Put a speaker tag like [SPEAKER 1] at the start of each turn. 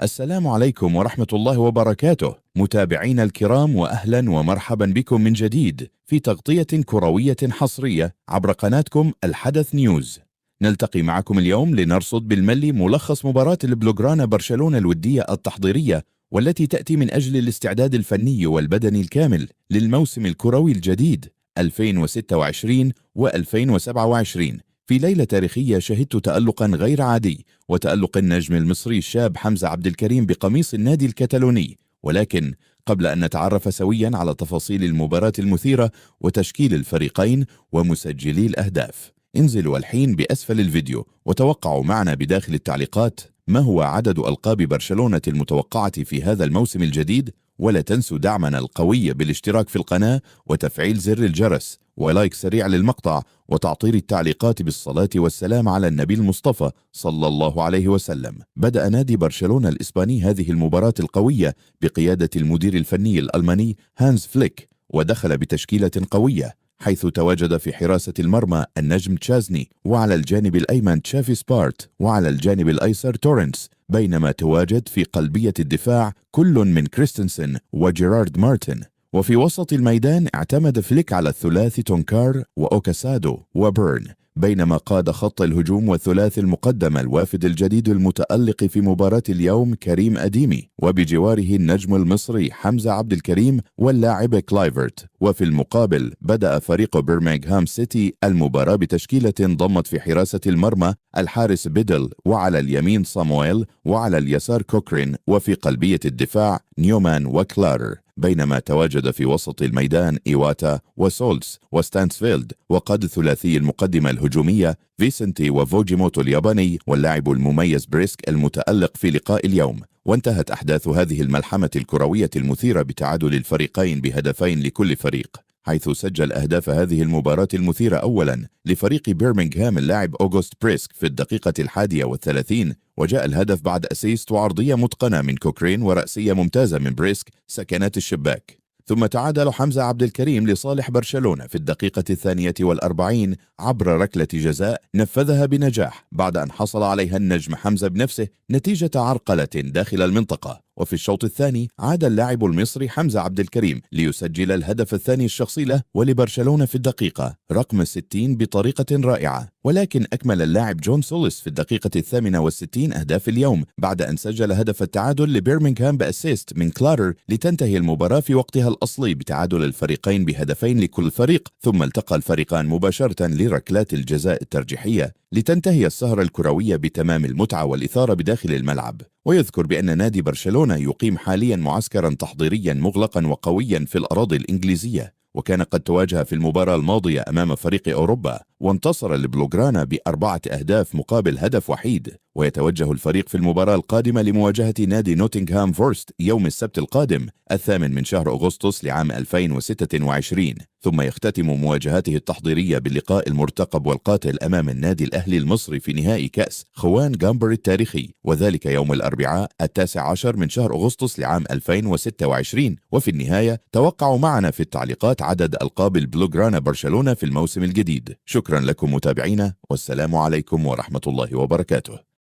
[SPEAKER 1] السلام عليكم ورحمة الله وبركاته متابعينا الكرام، وأهلا ومرحبا بكم من جديد في تغطية كروية حصرية عبر قناتكم الحدث نيوز. نلتقي معكم اليوم لنرصد بالملي ملخص مباراة البلوغرانا برشلونة الودية التحضيرية، والتي تأتي من أجل الاستعداد الفني والبدني الكامل للموسم الكروي الجديد 2026 و2027 في ليلة تاريخية شهدت تألقا غير عادي، وتألق النجم المصري الشاب حمزة عبد الكريم بقميص النادي الكتالوني. ولكن قبل أن نتعرف سويا على تفاصيل المباراة المثيرة وتشكيل الفريقين ومسجلي الأهداف، انزلوا الحين بأسفل الفيديو وتوقعوا معنا بداخل التعليقات ما هو عدد ألقاب برشلونة المتوقعة في هذا الموسم الجديد. ولا تنسوا دعمنا القوي بالاشتراك في القناة وتفعيل زر الجرس ولايك سريع للمقطع وتعطير التعليقات بالصلاة والسلام على النبي المصطفى صلى الله عليه وسلم. بدأ نادي برشلونة الإسباني هذه المباراة القوية بقيادة المدير الفني الألماني هانز فليك، ودخل بتشكيلة قوية، حيث تواجد في حراسة المرمى النجم تشازني، وعلى الجانب الأيمن تشافي سبارت، وعلى الجانب الأيسر تورنس، بينما تواجد في قلبية الدفاع كل من كريستنسن وجيرارد مارتن. وفي وسط الميدان اعتمد فليك على الثلاثي تونكار وأوكاسادو وبيرن، بينما قاد خط الهجوم والثلاثي المقدم الوافد الجديد المتألق في مباراة اليوم كريم أديمي، وبجواره النجم المصري حمزة عبد الكريم واللاعب كلايفرت. وفي المقابل بدأ فريق برمنغهام سيتي المباراة بتشكيلة ضمت في حراسة المرمى الحارس بيدل، وعلى اليمين صامويل، وعلى اليسار كوكرين، وفي قلبية الدفاع نيومان وكلارر، بينما تواجد في وسط الميدان إيواتا وسولز وستانسفيلد، وقاد ثلاثي المقدمة الهجومية فيسنتي وفوجيموتو الياباني، واللاعب المميز بريسك المتألق في لقاء اليوم. وانتهت أحداث هذه الملحمة الكروية المثيرة بتعادل الفريقين بهدفين لكل فريق، حيث سجل أهداف هذه المباراة المثيرة أولا لفريق بيرمنغهام اللاعب أوغوست بريسك في الدقيقة 31، وجاء الهدف بعد أسيست وعرضية متقنة من كوكرين ورأسية ممتازة من بريسك سكنت الشباك. ثم تعادل حمزة عبد الكريم لصالح برشلونة في الدقيقة 42 عبر ركلة جزاء نفذها بنجاح بعد أن حصل عليها النجم حمزة بنفسه نتيجة عرقلة داخل المنطقة. وفي الشوط الثاني عاد اللاعب المصري حمزة عبد الكريم ليسجل الهدف الثاني الشخصي له ولبرشلونة في الدقيقة رقم 60 بطريقة رائعة. ولكن أكمل اللاعب جون سوليس في الدقيقة 68 أهداف اليوم بعد أن سجل هدف التعادل لبيرمنغهام بأسيست من كلارر، لتنتهي المباراة في وقتها الأصلي بتعادل الفريقين بهدفين لكل فريق. ثم التقى الفريقان مباشرة لركلات الجزاء الترجيحية لتنتهي السهرة الكروية بتمام المتعة والإثارة بداخل الملعب. ويذكر بأن نادي برشلونة يقيم حاليا معسكرا تحضيريا مغلقا وقويا في الأراضي الإنجليزية، وكان قد تواجه في المباراة الماضية أمام فريق أوروبا وانتصر البلوغرانا ب4 أهداف مقابل هدف وحيد. ويتوجه الفريق في المباراة القادمة لمواجهة نادي نوتنغهام فورست يوم السبت القادم 8 من شهر أغسطس لعام 2026، ثم يختتم مواجهاته التحضيرية باللقاء المرتقب والقاتل أمام النادي الأهلي المصري في نهائي كأس خوان جامبر التاريخي، وذلك يوم الأربعاء 19 من شهر أغسطس لعام 2026. وفي النهاية توقعوا معنا في التعليقات عدد ألقاب البلوغرانا برشلونة في الموسم الجديد. شكرا لكم متابعينا، والسلام عليكم ورحمة الله وبركاته.